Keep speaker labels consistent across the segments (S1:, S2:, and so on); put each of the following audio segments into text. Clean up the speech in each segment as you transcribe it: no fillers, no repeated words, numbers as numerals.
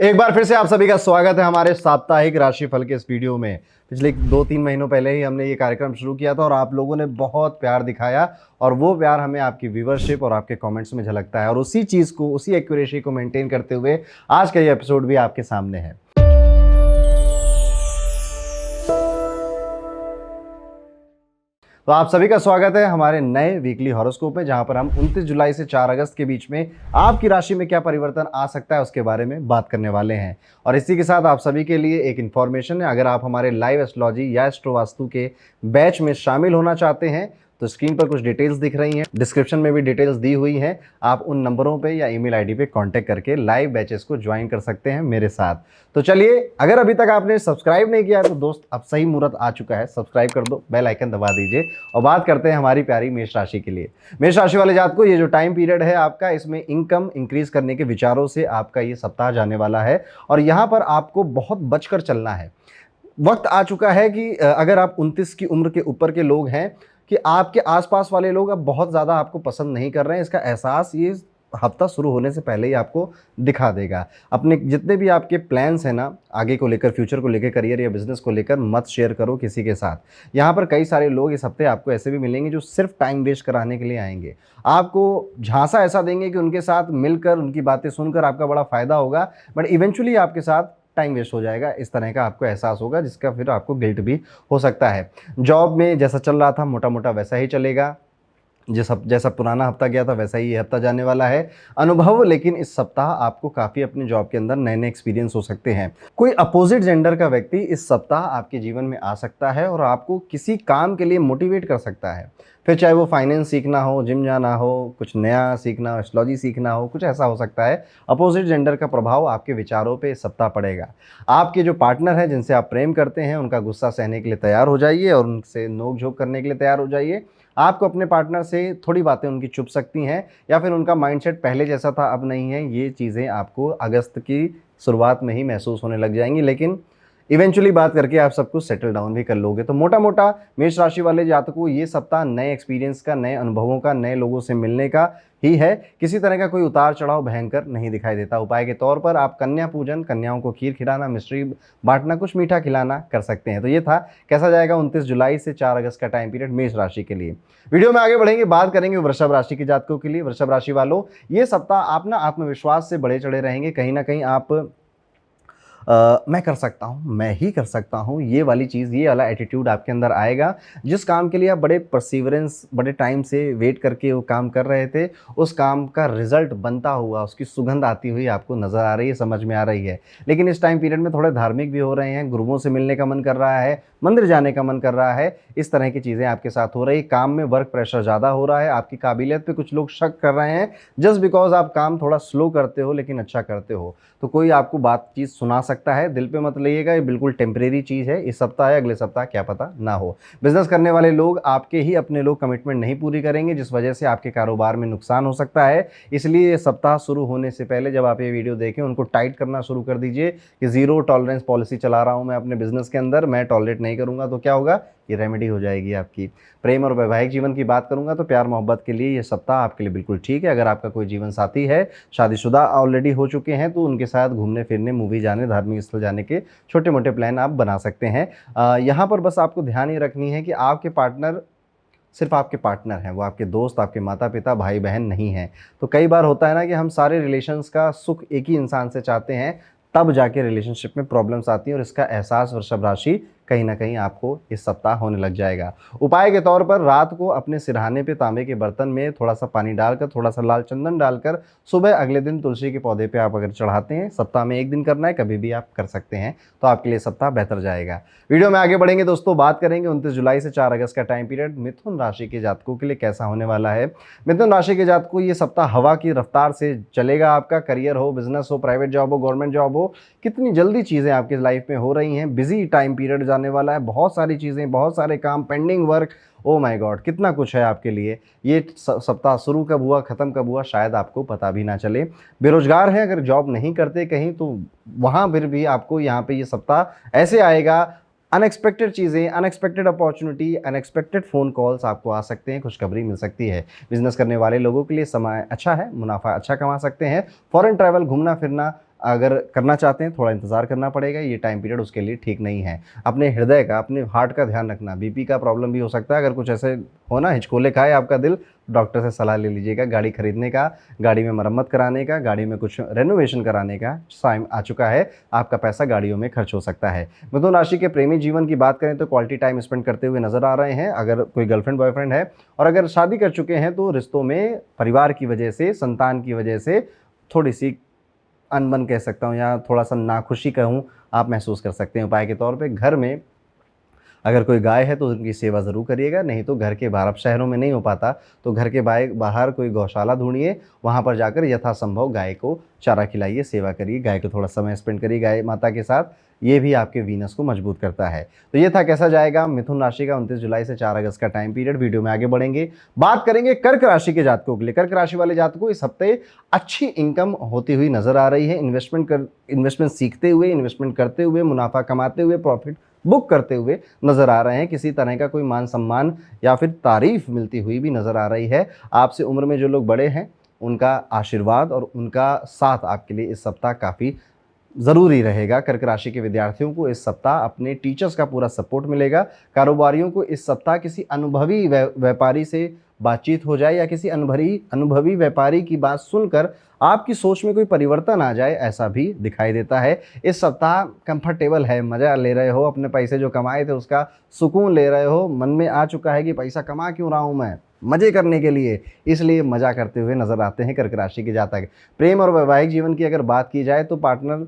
S1: एक बार फिर से आप सभी का स्वागत है हमारे साप्ताहिक राशिफल के इस वीडियो में। पिछले 2-3 महीनों पहले ही हमने ये कार्यक्रम शुरू किया था और आप लोगों ने बहुत प्यार दिखाया और वो प्यार हमें आपकी व्यूवरशिप और आपके कमेंट्स में झलकता है और उसी चीज़ को, उसी एक्यूरेसी को मेंटेन करते हुए आज का ये एपिसोड भी आपके सामने है। तो आप सभी का स्वागत है हमारे नए वीकली हॉरोस्कोप में, जहां पर हम 29 जुलाई से 4 अगस्त के बीच में आपकी राशि में क्या परिवर्तन आ सकता है उसके बारे में बात करने वाले हैं। और इसी के साथ आप सभी के लिए एक इन्फॉर्मेशन है, अगर आप हमारे लाइव एस्ट्रोलॉजी या एस्ट्रो वास्तु के बैच में शामिल होना चाहते हैं तो स्क्रीन पर कुछ डिटेल्स दिख रही हैं, डिस्क्रिप्शन में भी डिटेल्स दी हुई हैं। आप उन नंबरों पे या ईमेल आईडी पे कांटेक्ट करके लाइव बैचेस को ज्वाइन कर सकते हैं मेरे साथ। तो चलिए, अगर अभी तक आपने सब्सक्राइब नहीं किया है तो दोस्त अब सही मुहूर्त आ चुका है, सब्सक्राइब कर दो, बेल आइकन दबा दीजिए। और बात करते हैं हमारी प्यारी मेष राशि के लिए। मेष राशि वाले जात को ये जो टाइम पीरियड है आपका, इसमें इनकम इंक्रीज करने के विचारों से आपका ये सप्ताह जाने वाला है और यहाँ पर आपको बहुत बचकर चलना है। वक्त आ चुका है कि अगर आप 29 की उम्र के ऊपर के लोग हैं कि आपके आसपास वाले लोग अब बहुत ज़्यादा आपको पसंद नहीं कर रहे हैं, इसका एहसास ये हफ्ता शुरू होने से पहले ही आपको दिखा देगा। अपने जितने भी आपके प्लान्स हैं ना, आगे को लेकर, फ्यूचर को लेकर, करियर या बिजनेस को लेकर, मत शेयर करो किसी के साथ। यहाँ पर कई सारे लोग इस हफ्ते आपको ऐसे भी मिलेंगे जो सिर्फ टाइम वेस्ट कराने के लिए आएंगे, आपको झांसा ऐसा देंगे कि उनके साथ मिलकर, उनकी बातें सुनकर आपका बड़ा फायदा होगा, बट इवेंचुअली आपके साथ टाइम वेस्ट हो जाएगा। इस तरह का आपको एहसास होगा, जिसका फिर आपको गिल्ट भी हो सकता है। जॉब में जैसा चल रहा था मोटा मोटा वैसा ही चलेगा, जैसा पुराना हफ्ता गया था वैसा ही ये हफ्ता जाने वाला है। अनुभव लेकिन इस सप्ताह आपको काफ़ी अपने जॉब के अंदर नए नए एक्सपीरियंस हो सकते हैं। कोई अपोजिट जेंडर का व्यक्ति इस सप्ताह आपके जीवन में आ सकता है और आपको किसी काम के लिए मोटिवेट कर सकता है। फिर चाहे वो फाइनेंस सीखना हो, जिम जाना हो, कुछ नया सीखना हो, एस्ट्रोलॉजी सीखना हो, कुछ ऐसा हो सकता है। अपोजिट जेंडर का प्रभाव आपके विचारों पे इस सप्ताह पड़ेगा। आपके जो पार्टनर हैं, जिनसे आप प्रेम करते हैं, उनका गुस्सा सहने के लिए तैयार हो जाइए और उनसे नोक झोंक करने के लिए तैयार हो जाइए। आपको अपने पार्टनर से थोड़ी बातें उनकी चुभ सकती हैं या फिर उनका माइंडसेट पहले जैसा था अब नहीं है। ये चीज़ें आपको अगस्त की शुरुआत में ही महसूस होने लग जाएंगी, लेकिन इवेंचुअली बात करके आप सब कुछ सेटल डाउन भी कर लोगे। तो मोटा मोटा मेष राशि वाले जातकों, ये सप्ताह नए एक्सपीरियंस का, नए अनुभवों का, नए लोगों से मिलने का ही है। किसी तरह का कोई उतार चढ़ाव भयंकर नहीं दिखाई देता। उपाय के तौर पर आप कन्या पूजन, कन्याओं को खीर खिलाना, मिश्री बांटना, कुछ मीठा खिलाना कर सकते हैं। तो ये था कैसा जाएगा 29 जुलाई से 4 अगस्त का टाइम पीरियड मेष राशि के लिए। वीडियो में आगे बढ़ेंगे, बात करेंगे वृषभ राशि के जातकों के लिए। वृषभ राशि वालों, ये सप्ताह आप ना आत्मविश्वास से बढ़े चढ़े रहेंगे। कहीं ना कहीं आप मैं कर सकता हूँ, मैं ही कर सकता हूँ, ये वाली चीज़, ये वाला एटीट्यूड आपके अंदर आएगा। जिस काम के लिए आप बड़े परसिवरेंस, बड़े टाइम से वेट करके वो काम कर रहे थे, उस काम का रिजल्ट बनता हुआ, उसकी सुगंध आती हुई आपको नज़र आ रही है, समझ में आ रही है। लेकिन इस टाइम पीरियड में थोड़े धार्मिक भी हो रहे हैं, गुरुओं से मिलने का मन कर रहा है, मंदिर जाने का मन कर रहा है, इस तरह की चीज़ें आपके साथ हो रही। काम में वर्क प्रेशर ज़्यादा हो रहा है, आपकी काबिलियत पे कुछ लोग शक कर रहे हैं जस्ट बिकॉज आप काम थोड़ा स्लो करते हो लेकिन अच्छा करते हो। तो कोई आपको बातचीत सुना सकता है, दिल पे मत लइएगा, ये बिल्कुल टेम्परेरी चीज़ है। इस सप्ताह है, अगले सप्ताह क्या पता ना हो। बिजनेस करने वाले लोग, आपके ही अपने लोग कमिटमेंट नहीं पूरी करेंगे, जिस वजह से आपके कारोबार में नुकसान हो सकता है। इसलिए ये सप्ताह शुरू होने से पहले जब आप ये वीडियो देखें, उनको टाइट करना शुरू कर दीजिए कि जीरो टॉलरेंस पॉलिसी चला रहा हूँ मैं अपने बिजनेस के अंदर, मैं टॉलरेट नहीं करूँगा। तो क्या होगा, ये रेमेडी हो जाएगी आपकी। प्रेम और वैवाहिक जीवन की बात करूंगा तो प्यार मोहब्बत के लिए ये सप्ताह आपके लिए बिल्कुल ठीक है। अगर आपका कोई जीवन साथी है, शादीशुदा ऑलरेडी हो चुके हैं, तो उनके साथ घूमने फिरने, मूवी जाने, धार्मिक स्थल जाने के छोटे मोटे प्लान आप बना सकते हैं। यहाँ पर बस आपको ध्यान ये रखनी है कि आपके पार्टनर सिर्फ आपके पार्टनर हैं, वो आपके दोस्त, आपके माता पिता, भाई बहन नहीं हैं। तो कई बार होता है ना कि हम सारे रिलेशंस का सुख एक ही इंसान से चाहते हैं, तब जाके रिलेशनशिप में प्रॉब्लम्स आती हैं और इसका एहसास वृषभ राशि कहीं ना कहीं आपको इस सप्ताह होने लग जाएगा। उपाय के तौर पर रात को अपने सिरहाने पे तांबे के बर्तन में थोड़ा सा पानी डालकर, थोड़ा सा लाल चंदन डालकर सुबह अगले दिन तुलसी के पौधे पे आप अगर चढ़ाते हैं, सप्ताह में एक दिन करना है, कभी भी आप कर सकते हैं, तो आपके लिए सप्ताह बेहतर जाएगा। वीडियो में आगे बढ़ेंगे दोस्तों, बात करेंगे 29 जुलाई से 4 अगस्त का टाइम पीरियड मिथुन राशि के जातकों के लिए कैसा होने वाला है। मिथुन राशि के जातकों, ये सप्ताह हवा की रफ्तार से चलेगा। आपका करियर हो, बिजनेस हो, प्राइवेट जॉब हो, गवर्नमेंट जॉब हो, कितनी जल्दी चीज़ें आपकी लाइफ में हो रही हैं। बिजी टाइम पीरियड जाने वाला है, बहुत सारी चीज़ें, बहुत सारे काम, pending work, oh my God, कितना कुछ है आपके लिए। ये सप्ताह शुरू कब हुआ, ख़त्म कब हुआ, शायद आपको पता भी ना चले। बेरोजगार हैं, अगर जॉब नहीं करते कहीं, तो वहाँ फिर भी आपको यहाँ पे ये सप्ताह ऐसे आएगा, अनएक्सपेक्टेड चीज़ें, unexpected opportunity, unexpected phone calls आपको आ सकते हैं, खुशखबरी मिल सकती है। बिजनेस करने वाले लोगों के लिए समय अच्छा है, मुनाफा अच्छा कमा सकते हैं। फॉरेन ट्रैवल, घूमना फिरना, अगर करना चाहते हैं थोड़ा इंतज़ार करना पड़ेगा, ये टाइम पीरियड उसके लिए ठीक नहीं है। अपने हृदय का, अपने हार्ट का ध्यान रखना, बीपी का प्रॉब्लम भी हो सकता है। अगर कुछ ऐसे हो ना, हिचकोले खाए आपका दिल, डॉक्टर से सलाह ले लीजिएगा। गाड़ी खरीदने का, गाड़ी में मरम्मत कराने का, गाड़ी में कुछ रेनोवेशन कराने का टाइम आ चुका है। आपका पैसा गाड़ियों में खर्च हो सकता है। मिथुन राशि के प्रेमी जीवन की बात करें तो क्वालिटी टाइम स्पेंड करते हुए नजर आ रहे हैं। अगर कोई गर्लफ्रेंड बॉयफ्रेंड है और अगर शादी कर चुके हैं तो रिश्तों में परिवार की वजह से, संतान की वजह से थोड़ी सी अनबन कह सकता हूँ या थोड़ा सा नाखुशी कहूँ, आप महसूस कर सकते हैं। उपाय के तौर पे घर में अगर कोई गाय है तो उनकी सेवा ज़रूर करिएगा, नहीं तो घर के बाहर, अब शहरों में नहीं हो पाता तो घर के बाहर कोई गौशाला ढूंढिए, वहाँ पर जाकर यथासंभव गाय को चारा खिलाइए, सेवा करिए, गाय को थोड़ा समय स्पेंड करिए गाय माता के साथ। ये भी आपके वीनस को मजबूत करता है। तो ये था कैसा जाएगा मिथुन राशि का 29 जुलाई से 4 अगस्त का टाइम पीरियड। वीडियो में आगे बढ़ेंगे, बात करेंगे कर्क राशि के जातकों के लिए। कर्क राशि वाले जातकों इस हफ्ते अच्छी इनकम होती हुई नजर आ रही है। इन्वेस्टमेंट सीखते हुए, इन्वेस्टमेंट करते हुए, मुनाफा कमाते हुए, प्रॉफिट बुक करते हुए नजर आ रहे हैं। किसी तरह का कोई मान सम्मान या फिर तारीफ मिलती हुई भी नजर आ रही है। आपसे उम्र में जो लोग बड़े हैं उनका आशीर्वाद और उनका साथ आपके लिए इस सप्ताह काफ़ी ज़रूरी रहेगा। कर्क राशि के विद्यार्थियों को इस सप्ताह अपने टीचर्स का पूरा सपोर्ट मिलेगा। कारोबारियों को इस सप्ताह किसी अनुभवी व्यापारी से बातचीत हो जाए या किसी अनुभवी व्यापारी की बात सुनकर आपकी सोच में कोई परिवर्तन आ जाए, ऐसा भी दिखाई देता है। इस सप्ताह कंफर्टेबल है, मज़ा ले रहे हो, अपने पैसे जो कमाए थे उसका सुकून ले रहे हो। मन में आ चुका है कि पैसा कमा क्यों रहा हूँ मैं, मज़े करने के लिए, इसलिए मज़ा करते हुए नजर आते हैं कर्क राशि के जातक। प्रेम और वैवाहिक जीवन की अगर बात की जाए तो पार्टनर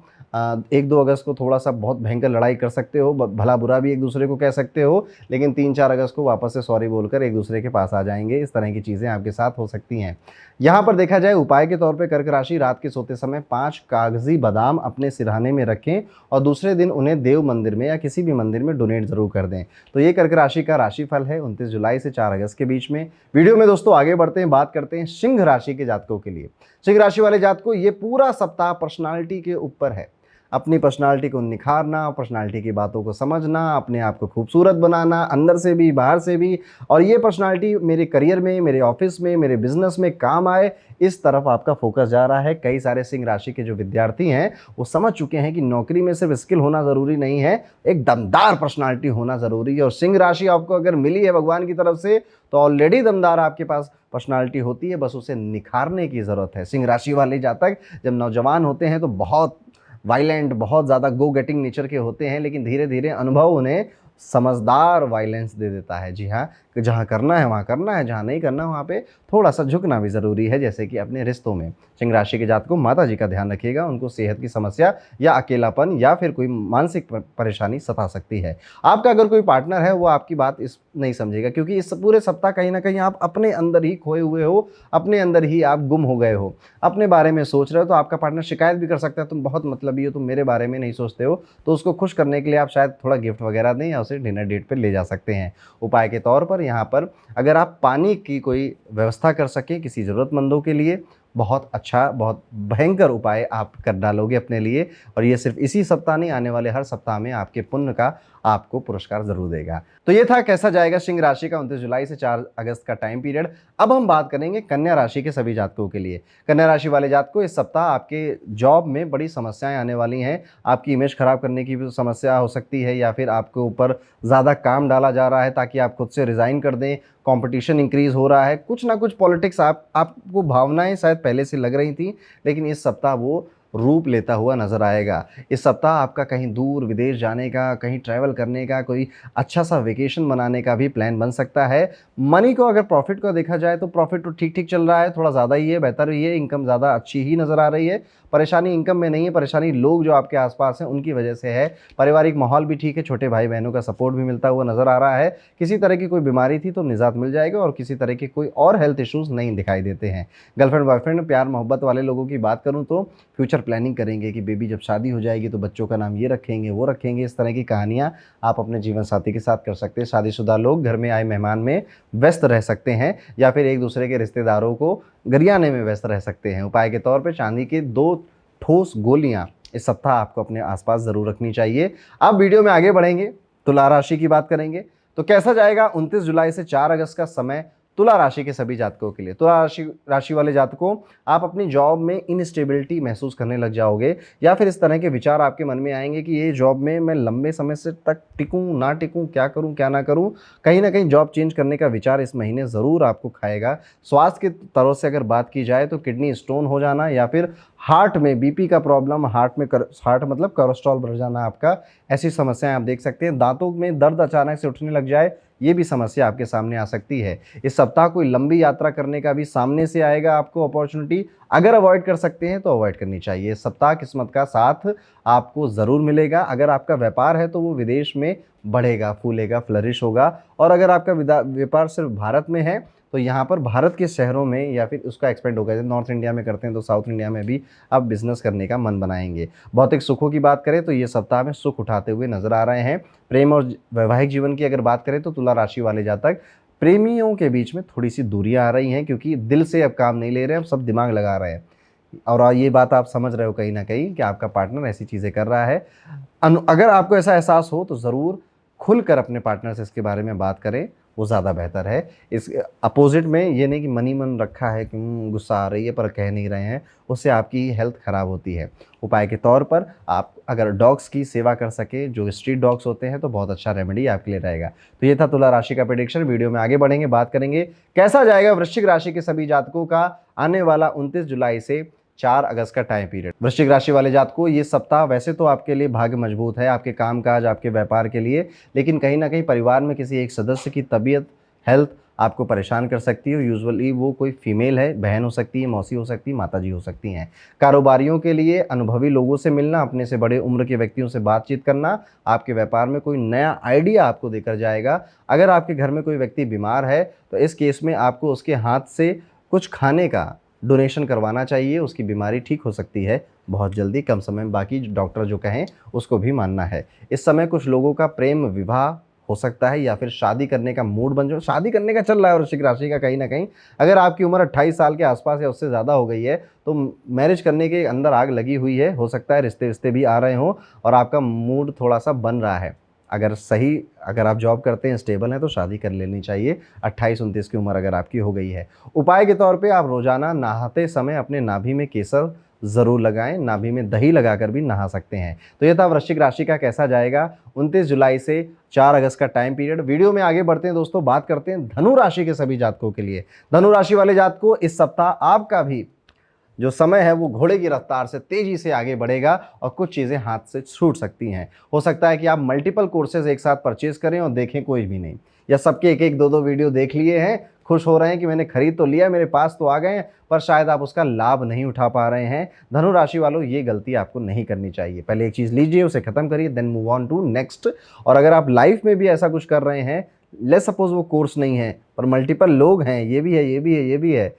S1: 1-2 अगस्त को थोड़ा सा बहुत भयंकर लड़ाई कर सकते हो, भला बुरा भी एक दूसरे को कह सकते हो, लेकिन 3-4 अगस्त को वापस से सॉरी बोलकर एक दूसरे के पास आ जाएंगे। इस तरह की चीज़ें आपके साथ हो सकती हैं। यहाँ पर देखा जाए उपाय के तौर पे कर्क राशि रात के सोते समय 5 कागजी बादाम अपने सिरहाने में रखें और दूसरे दिन उन्हें देव मंदिर में या किसी भी मंदिर में डोनेट जरूर कर दें। तो ये कर्क राशि का राशिफल है 29 जुलाई से 4 अगस्त के बीच में। वीडियो में दोस्तों आगे बढ़ते हैं, बात करते हैं सिंह राशि के जातकों के लिए। सिंह राशि वाले जातकों ये पूरा सप्ताह पर्सनालिटी के ऊपर है। अपनी पर्सनालिटी को निखारना, पर्सनालिटी की बातों को समझना, अपने आप को खूबसूरत बनाना, अंदर से भी बाहर से भी, और ये पर्सनालिटी मेरे करियर में, मेरे ऑफिस में, मेरे बिजनेस में काम आए, इस तरफ आपका फोकस जा रहा है। कई सारे सिंह राशि के जो विद्यार्थी हैं वो समझ चुके हैं कि नौकरी में सिर्फ स्किल होना ज़रूरी नहीं है, एक दमदार पर्सनालिटी होना ज़रूरी है। और सिंह राशि आपको अगर मिली है भगवान की तरफ से तो ऑलरेडी दमदार आपके पास पर्सनालिटी होती है, बस उसे निखारने की ज़रूरत है। सिंह राशि वाले जातक जब नौजवान होते हैं तो बहुत वायलेंट, बहुत ज़्यादा गो गेटिंग नेचर के होते हैं, लेकिन धीरे धीरे अनुभव उन्हें समझदार वायलेंस दे देता है। जी हाँ, जहाँ करना है वहाँ करना है, जहाँ नहीं करना वहाँ पे थोड़ा सा झुकना भी ज़रूरी है, जैसे कि अपने रिश्तों में। सिंह राशि के जातकों माता जी का ध्यान रखिएगा, उनको सेहत की समस्या या अकेलापन या फिर कोई मानसिक परेशानी सता सकती है। आपका अगर कोई पार्टनर है वो आपकी बात इस नहीं समझेगा, क्योंकि इस पूरे सप्ताह कहीं ना कहीं आप अपने अंदर ही खोए हुए हो, अपने अंदर ही आप गुम हो गए हो, अपने बारे में सोच रहे हो। तो आपका पार्टनर शिकायत भी कर सकता है, तुम बहुत मतलबी हो, तुम मेरे बारे में नहीं सोचते हो। तो उसको खुश करने के लिए आप शायद थोड़ा गिफ्ट वगैरह दें या उसे डिनर डेट पर ले जा सकते हैं। उपाय के तौर पर यहाँ पर अगर आप पानी की कोई व्यवस्था कर सकें किसी ज़रूरतमंदों के लिए, बहुत अच्छा, बहुत भयंकर उपाय आप कर डालोगे अपने लिए। और ये सिर्फ इसी सप्ताह नहीं, आने वाले हर सप्ताह में आपके पुण्य का आपको पुरस्कार जरूर देगा। तो ये था कैसा जाएगा सिंह राशि का 29 जुलाई से 4 अगस्त का टाइम पीरियड। अब हम बात करेंगे कन्या राशि के सभी जातकों के लिए। कन्या राशि वाले जातकों इस सप्ताह आपके जॉब में बड़ी समस्याएं आने वाली हैं। आपकी इमेज खराब करने की भी समस्या हो सकती है, या फिर आपके ऊपर ज़्यादा काम डाला जा रहा है ताकि आप खुद से रिज़ाइन कर दें। कंपटीशन इंक्रीज हो रहा है, कुछ ना कुछ पॉलिटिक्स आपको भावनाएं शायद पहले से लग रही थी, लेकिन इस सप्ताह वो रूप लेता हुआ नजर आएगा। इस सप्ताह आपका कहीं दूर विदेश जाने का, कहीं ट्रैवल करने का, कोई अच्छा सा वेकेशन मनाने का भी प्लान बन सकता है। मनी को अगर प्रॉफिट को देखा जाए तो प्रॉफिट तो ठीक ठीक चल रहा है, थोड़ा ज़्यादा ही है, बेहतर ही है, इनकम ज़्यादा अच्छी ही नज़र आ रही है। परेशानी इनकम में नहीं है, परेशानी लोग जो आपके आसपास हैं उनकी वजह से है। पारिवारिक माहौल भी ठीक है, छोटे भाई बहनों का सपोर्ट भी मिलता हुआ नजर आ रहा है। किसी तरह की कोई बीमारी थी तो निजात मिल जाएगा और किसी तरह के कोई और हेल्थ इश्यूज नहीं दिखाई देते हैं। गर्लफ्रेंड बॉयफ्रेंड, प्यार मोहब्बत वाले लोगों की बात करूं तो फ्यूचर प्लानिंग करेंगे कि बेबी जब शादी हो जाएगी तो बच्चों का नाम ये रखेंगे, वो रखेंगे। इस तरह की कहानियां आप अपने जीवन साथी के साथ कर सकते हैं। शादीशुदा लोग घर में आए मेहमान में व्यस्त रह सकते हैं या फिर एक दूसरे के रिश्तेदारों को गरियाने में व्यस्त रह सकते हैं। उपाय के तौर पर चांदी के 2 ठोस गोलियां इस सप्ताह आपको अपने आसपास जरूर रखनी चाहिए। अब वीडियो में आगे बढ़ेंगे, तुला राशि की बात करेंगे। तो कैसा जाएगा 29 जुलाई से 4 अगस्त का समय तुला राशि के सभी जातकों के लिए। तुला राशि वाले जातकों, आप अपनी जॉब में इनस्टेबिलिटी महसूस करने लग जाओगे, या फिर इस तरह के विचार आपके मन में आएंगे कि ये जॉब में मैं लंबे समय से तक टिकूं ना टिकूं, क्या करूं क्या ना करूं। कहीं ना कहीं जॉब चेंज करने का विचार इस महीने ज़रूर आपको खाएगा। स्वास्थ्य की तरफ से अगर बात की जाए तो किडनी स्टोन हो जाना, या फिर हार्ट में बीपी का प्रॉब्लम, हार्ट मतलब कोलेस्ट्रॉल बढ़ जाना आपका, ऐसी समस्याएं आप देख सकते हैं। दांतों में दर्द अचानक से उठने लग जाए, ये भी समस्या आपके सामने आ सकती है। इस सप्ताह कोई लंबी यात्रा करने का भी सामने से आएगा आपको अपॉर्चुनिटी। अगर अवॉइड कर सकते हैं तो अवॉइड करनी चाहिए। इस सप्ताह किस्मत का साथ आपको ज़रूर मिलेगा। अगर आपका व्यापार है तो वो विदेश में बढ़ेगा, फूलेगा, फ्लरिश होगा। और अगर आपका व्यापार सिर्फ भारत में है तो यहाँ पर भारत के शहरों में या फिर उसका एक्सपेंड होगा। जैसे नॉर्थ इंडिया में करते हैं तो साउथ इंडिया में भी आप बिजनेस करने का मन बनाएंगे। भौतिक सुखों की बात करें तो ये सप्ताह में सुख उठाते हुए नजर आ रहे हैं। प्रेम और वैवाहिक जीवन की अगर बात करें तो तुला राशि वाले जातक, प्रेमियों के बीच में थोड़ी सी दूरियां आ रही हैं, क्योंकि दिल से अब काम नहीं ले रहे हैं, अब सब दिमाग लगा रहे हैं। और ये बात आप समझ रहे हो कहीं ना कहीं कि आपका पार्टनर ऐसी चीज़ें कर रहा है। अगर आपको ऐसा एहसास हो तो ज़रूर खुलकर अपने पार्टनर से इसके बारे में बात करें, वो ज़्यादा बेहतर है। इस अपोजिट में ये नहीं कि मन ही मन रखा है कि गुस्सा आ रही है पर कह नहीं रहे हैं, उससे आपकी हेल्थ ख़राब होती है। उपाय के तौर पर आप अगर डॉग्स की सेवा कर सके, जो स्ट्रीट डॉग्स होते हैं, तो बहुत अच्छा रेमेडी आपके लिए रहेगा। तो ये था तुला राशि का प्रेडिक्शन। वीडियो में आगे बढ़ेंगे, बात करेंगे कैसा जाएगा वृश्चिक राशि के सभी जातकों का आने वाला 29 जुलाई से 4 अगस्त का टाइम पीरियड। वृश्चिक राशि वाले जातकों, ये सप्ताह वैसे तो आपके लिए भाग्य मजबूत है, आपके कामकाज, आपके व्यापार के लिए, लेकिन कहीं ना कहीं परिवार में किसी एक सदस्य की तबीयत, हेल्थ आपको परेशान कर सकती है। यूजुअली वो कोई फीमेल है, बहन हो सकती है, मौसी हो सकती है, माताजी हो सकती हैं। कारोबारियों के लिए अनुभवी लोगों से मिलना, अपने से बड़े उम्र के व्यक्तियों से बातचीत करना आपके व्यापार में कोई नया आइडिया आपको देकर जाएगा। अगर आपके घर में कोई व्यक्ति बीमार है तो इस केस में आपको उसके हाथ से कुछ खाने का डोनेशन करवाना चाहिए, उसकी बीमारी ठीक हो सकती है बहुत जल्दी, कम समय में। बाकी डॉक्टर जो कहें उसको भी मानना है। इस समय कुछ लोगों का प्रेम विवाह हो सकता है, या फिर शादी करने का मूड बन जाए। शादी करने का चल रहा है वृश्चिक राशि का कहीं ना कहीं। अगर आपकी उम्र 28 साल के आसपास या उससे ज़्यादा हो गई है तो मैरिज करने के अंदर आग लगी हुई है। हो सकता है रिश्ते भी आ रहे हों और आपका मूड थोड़ा सा बन रहा है। अगर आप जॉब करते हैं, स्टेबल हैं, तो शादी कर लेनी चाहिए। 28-29 की उम्र अगर आपकी हो गई है। उपाय के तौर पे आप रोजाना नहाते समय अपने नाभि में केसर ज़रूर लगाएं, नाभि में दही लगाकर भी नहा सकते हैं। तो ये था वृश्चिक राशि का कैसा जाएगा 29 जुलाई से 4 अगस्त का टाइम पीरियड। वीडियो में आगे बढ़ते हैं दोस्तों, बात करते हैं धनु राशि के सभी जातकों के लिए। धनु राशि वाले जातकों, इस सप्ताह आपका भी जो समय है वो घोड़े की रफ्तार से तेजी से आगे बढ़ेगा और कुछ चीज़ें हाथ से छूट सकती हैं। हो सकता है कि आप मल्टीपल कोर्सेज एक साथ परचेज करें और देखें कोई भी नहीं, या सबके एक एक दो दो वीडियो देख लिए हैं, खुश हो रहे हैं कि मैंने खरीद तो लिया, मेरे पास तो आ गए हैं, पर शायद आप उसका लाभ नहीं उठा पा रहे हैं। धनु राशि वालों, ये गलती आपको नहीं करनी चाहिए। पहले एक चीज़ लीजिए, उसे खत्म करिए, then move on to next. और अगर आप लाइफ में भी ऐसा कुछ कर रहे हैं, लेट्स सपोज वो कोर्स नहीं है पर मल्टीपल लोग हैं, ये भी है, ये भी है, ये भी है,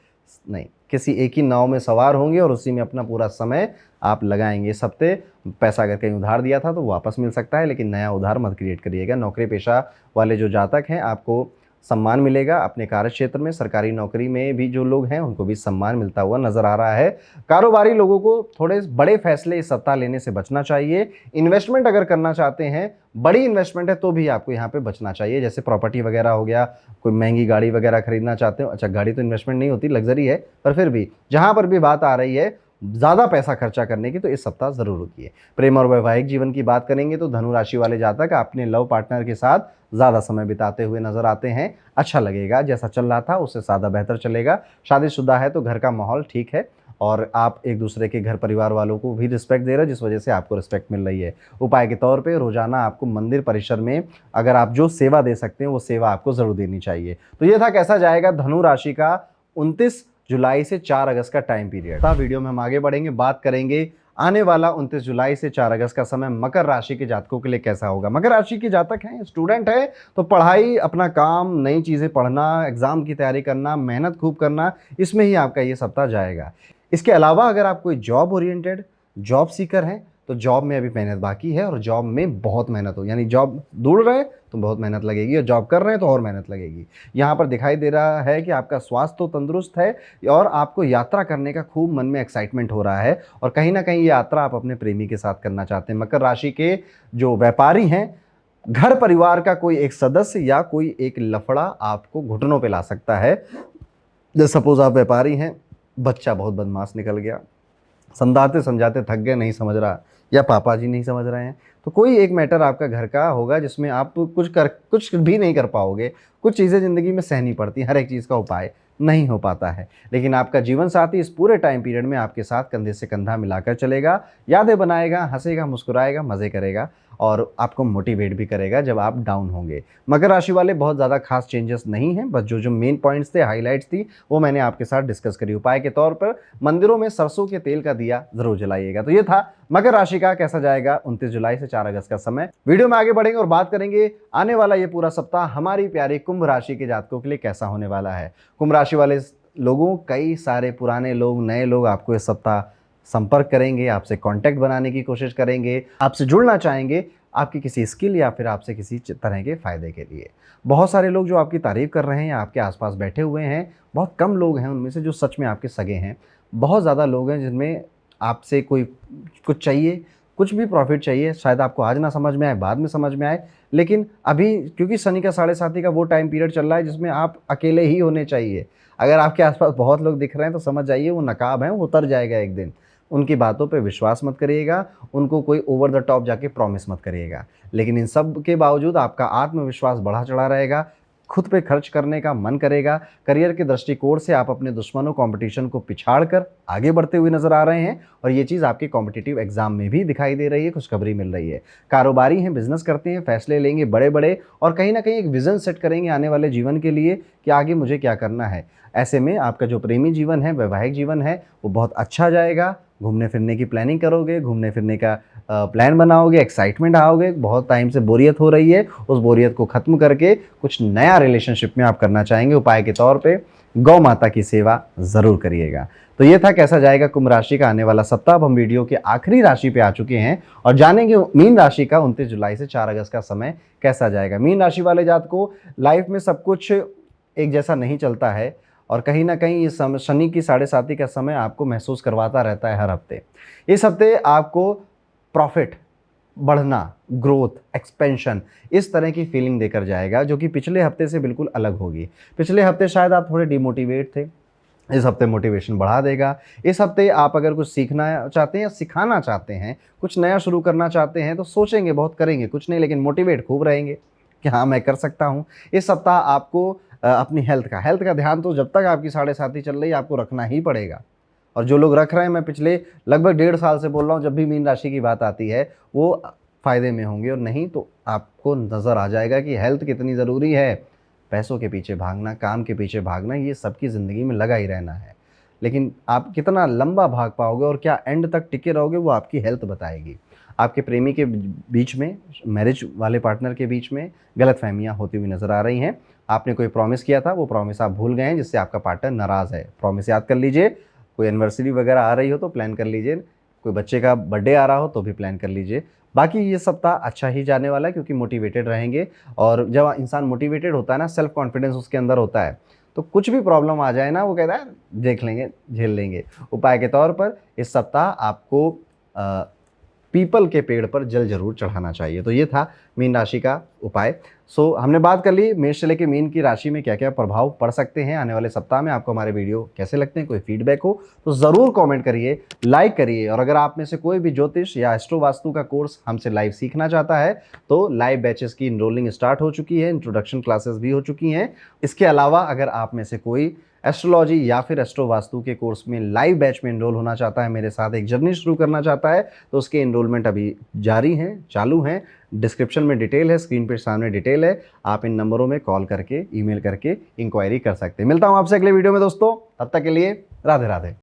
S1: नहीं, किसी एक ही नाव में सवार होंगे और उसी में अपना पूरा समय आप लगाएंगे। इस हफ्ते पैसा अगर कहीं उधार दिया था तो वापस मिल सकता है, लेकिन नया उधार मत क्रिएट करिएगा। नौकरी पेशा वाले जो जातक हैं, आपको सम्मान मिलेगा अपने कार्य क्षेत्र में। सरकारी नौकरी में भी जो लोग हैं उनको भी सम्मान मिलता हुआ नजर आ रहा है। कारोबारी लोगों को थोड़े बड़े फैसले इस सप्ताह लेने से बचना चाहिए। इन्वेस्टमेंट अगर करना चाहते हैं, बड़ी इन्वेस्टमेंट है, तो भी आपको यहाँ पे बचना चाहिए। जैसे प्रॉपर्टी वगैरह हो गया, कोई महंगी गाड़ी वगैरह खरीदना चाहते हो। अच्छा, गाड़ी तो इन्वेस्टमेंट नहीं होती, लग्जरी है, पर फिर भी जहाँ पर भी बात आ रही है ज़्यादा पैसा खर्चा करने की, तो इस सप्ताह ज़रूर होती प्रेम और वैवाहिक जीवन की बात करेंगे तो धनु राशि वाले जातक अपने लव पार्टनर के साथ ज़्यादा समय बिताते हुए नजर आते हैं। अच्छा लगेगा, जैसा चल रहा था उससे ज़्यादा बेहतर चलेगा। शादीशुदा है तो घर का माहौल ठीक है और आप एक दूसरे के घर परिवार वालों को भी रिस्पेक्ट दे रहे हैं, जिस वजह से आपको रिस्पेक्ट मिल रही है। उपाय के तौर पे रोजाना आपको मंदिर परिसर में अगर आप जो सेवा दे सकते हैं वो सेवा आपको ज़रूर देनी चाहिए। तो ये था कैसा जाएगा धनु राशि का 29 जुलाई से 4 अगस्त का टाइम पीरियड। वीडियो में हम आगे बढ़ेंगे, बात करेंगे आने वाला 29 जुलाई से 4 अगस्त का समय मकर राशि के जातकों के लिए कैसा होगा। मकर राशि के जातक हैं, स्टूडेंट है, तो पढ़ाई, अपना काम, नई चीज़ें पढ़ना, एग्जाम की तैयारी करना, मेहनत खूब करना, इसमें ही आपका ये सप्ताह जाएगा। इसके अलावा अगर आप कोई जॉब ओरिएंटेड जॉब सीकर हैं तो जॉब में अभी मेहनत बाकी है और जॉब में बहुत मेहनत हो, यानी जॉब ढूंढ रहे हैं तो बहुत मेहनत लगेगी और जॉब कर रहे हैं तो और मेहनत लगेगी। यहाँ पर दिखाई दे रहा है कि आपका स्वास्थ्य तो तंदुरुस्त है और आपको यात्रा करने का खूब मन में एक्साइटमेंट हो रहा है और कहीं ना कहीं ये यात्रा आप अपने प्रेमी के साथ करना चाहते हैं। मकर राशि के जो व्यापारी हैं घर परिवार का कोई एक सदस्य या कोई एक लफड़ा आपको घुटनों पे ला सकता है। जैसे सपोज आप व्यापारी हैं, बच्चा बहुत बदमाश निकल गया, समझाते समझाते थक गए, नहीं समझ रहा, या पापा जी नहीं समझ रहे हैं, तो कोई एक मैटर आपका घर का होगा जिसमें आप कुछ भी नहीं कर पाओगे। कुछ चीज़ें ज़िंदगी में सहनी पड़ती हैं, हर एक चीज़ का उपाय नहीं हो पाता है, लेकिन आपका जीवन साथी इस पूरे टाइम पीरियड में आपके साथ कंधे से कंधा मिलाकर चलेगा, यादें बनाएगा, हंसेगा, मुस्कुराएगा, मज़े करेगा और आपको मोटिवेट भी करेगा जब आप डाउन होंगे। मकर राशि वाले बहुत ज़्यादा खास चेंजेस नहीं हैं, बस जो जो मेन पॉइंट्स थे, हाइलाइट्स थी, वो मैंने आपके साथ डिस्कस करी। उपाय के तौर पर मंदिरों में सरसों के तेल का दिया जरूर जलाइएगा। तो ये था मकर राशि का कैसा जाएगा 29 जुलाई से 4 अगस्त का समय। वीडियो में आगे बढ़ेंगे और बात करेंगे आने वाला ये पूरा सप्ताह हमारी प्यारी कुंभ राशि के जातकों के लिए कैसा होने वाला है। कुंभ राशि वाले लोगों, कई सारे पुराने लोग, नए लोग आपको इस सप्ताह संपर्क करेंगे, आपसे कांटेक्ट बनाने की कोशिश करेंगे, आपसे जुड़ना चाहेंगे आपकी किसी स्किल या फिर आपसे किसी तरह के फ़ायदे के लिए। बहुत सारे लोग जो आपकी तारीफ़ कर रहे हैं, आपके आसपास बैठे हुए हैं, बहुत कम लोग हैं उनमें से जो सच में आपके सगे हैं। बहुत ज़्यादा लोग हैं जिनमें आपसे कोई कुछ चाहिए, कुछ भी प्रॉफ़िट चाहिए, शायद आपको आज ना समझ में आए, बाद में समझ में आए, लेकिन अभी क्योंकि शनि का साढ़े साथी का वो टाइम पीरियड चल रहा है जिसमें आप अकेले ही होने चाहिए। अगर आपके आसपास बहुत लोग दिख रहे हैं तो समझ जाइए वो नकाब हैं, वो उतर जाएगा एक दिन। उनकी बातों पे विश्वास मत करिएगा, उनको कोई ओवर द टॉप जाके प्रॉमिस मत करिएगा। लेकिन इन सब के बावजूद आपका आत्मविश्वास बढ़ा चढ़ा रहेगा, खुद पे खर्च करने का मन करेगा। करियर के दृष्टिकोण से आप अपने दुश्मनों, कंपटीशन को पिछाड़ कर आगे बढ़ते हुए नजर आ रहे हैं और ये चीज़ आपके कॉम्पिटिटिव एग्जाम में भी दिखाई दे रही है, खुशखबरी मिल रही है। कारोबारी हैं, बिजनेस करते हैं, फैसले लेंगे बड़े बड़े और कहीं ना कहीं एक विजन सेट करेंगे आने वाले जीवन के लिए कि आगे मुझे क्या करना है। ऐसे में आपका जो प्रेमी जीवन है, वैवाहिक जीवन है, वो बहुत अच्छा जाएगा। घूमने फिरने की प्लानिंग करोगे, घूमने फिरने का प्लान बनाओगे, एक्साइटमेंट आओगे। बहुत टाइम से बोरियत हो रही है, उस बोरियत को ख़त्म करके कुछ नया रिलेशनशिप में आप करना चाहेंगे। उपाय के तौर पे गौ माता की सेवा ज़रूर करिएगा। तो ये था कैसा जाएगा कुंभ राशि का आने वाला सप्ताह। अब हम वीडियो के आखिरी राशि पे आ चुके हैं और जानेंगे मीन राशि का 29 जुलाई से 4 अगस्त का समय कैसा जाएगा। मीन राशि वाले जात को लाइफ में सब कुछ एक जैसा नहीं चलता है और कहीं ना कहीं ये समय, शनि की साढ़े साती का समय आपको महसूस करवाता रहता है हर हफ्ते। इस हफ्ते आपको प्रॉफिट, बढ़ना, ग्रोथ, एक्सपेंशन, इस तरह की फीलिंग देकर जाएगा जो कि पिछले हफ्ते से बिल्कुल अलग होगी। पिछले हफ्ते शायद आप थोड़े डिमोटिवेट थे, इस हफ्ते मोटिवेशन बढ़ा देगा। इस हफ्ते आप अगर कुछ सीखना चाहते हैं या सिखाना चाहते हैं, कुछ नया शुरू करना चाहते हैं तो सोचेंगे बहुत, करेंगे कुछ नहीं, लेकिन मोटिवेट खूब रहेंगे कि हाँ मैं कर सकता हूँ। इस सप्ताह आपको अपनी हेल्थ का ध्यान तो जब तक आपकी साढ़े साती चल रही है आपको रखना ही पड़ेगा। और जो लोग रख रहे हैं, मैं पिछले लगभग 1.5 साल से बोल रहा हूँ, जब भी मीन राशि की बात आती है वो फ़ायदे में होंगे और नहीं तो आपको नज़र आ जाएगा कि हेल्थ कितनी ज़रूरी है। पैसों के पीछे भागना, काम के पीछे भागना, ये सबकी ज़िंदगी में लगा ही रहना है, लेकिन आप कितना लंबा भाग पाओगे और क्या एंड तक टिके रहोगे वो आपकी हेल्थ बताएगी। आपके प्रेमी के बीच में, मैरिज वाले पार्टनर के बीच में गलतफहमियां होती हुई नज़र आ रही हैं। आपने कोई प्रॉमिस किया था, वो प्रॉमिस आप भूल गए हैं, जिससे आपका पार्टनर नाराज़ है। प्रॉमिस याद कर लीजिए। कोई एनिवर्सरी वगैरह आ रही हो तो प्लान कर लीजिए, कोई बच्चे का बर्थडे आ रहा हो तो भी प्लान कर लीजिए। बाकी ये सप्ताह अच्छा ही जाने वाला है क्योंकि मोटिवेटेड रहेंगे और जब इंसान मोटिवेटेड होता है ना, सेल्फ कॉन्फिडेंस उसके अंदर होता है, तो कुछ भी प्रॉब्लम आ जाए ना, वो कहता है देख लेंगे, झेल लेंगे। उपाय के तौर पर इस सप्ताह आपको पीपल के पेड़ पर जल जरूर चढ़ाना चाहिए। तो ये था मीन राशि का उपाय। सो हमने बात कर ली मेष से लेकर मीन की राशि में क्या क्या प्रभाव पड़ सकते हैं आने वाले सप्ताह में। आपको हमारे वीडियो कैसे लगते हैं, कोई फीडबैक हो तो ज़रूर कमेंट करिए, लाइक करिए। और अगर आप में से कोई भी ज्योतिष या एस्ट्रो वास्तु का कोर्स हमसे लाइव सीखना चाहता है तो लाइव बैचेस की इनरोलिंग स्टार्ट हो चुकी है, इंट्रोडक्शन क्लासेस भी हो चुकी हैं। इसके अलावा अगर आप में से कोई एस्ट्रोलॉजी या फिर एस्ट्रो वास्तु के कोर्स में लाइव बैच में इनरोल होना चाहता है, मेरे साथ एक जर्नी शुरू करना चाहता है, तो उसके इनरोलमेंट अभी जारी हैं, चालू हैं। डिस्क्रिप्शन में डिटेल है, स्क्रीन पे सामने डिटेल है। आप इन नंबरों में कॉल करके, ईमेल करके इंक्वायरी कर सकते हैं। मिलता हूं आपसे अगले वीडियो में दोस्तों, तब तक के लिए राधे राधे।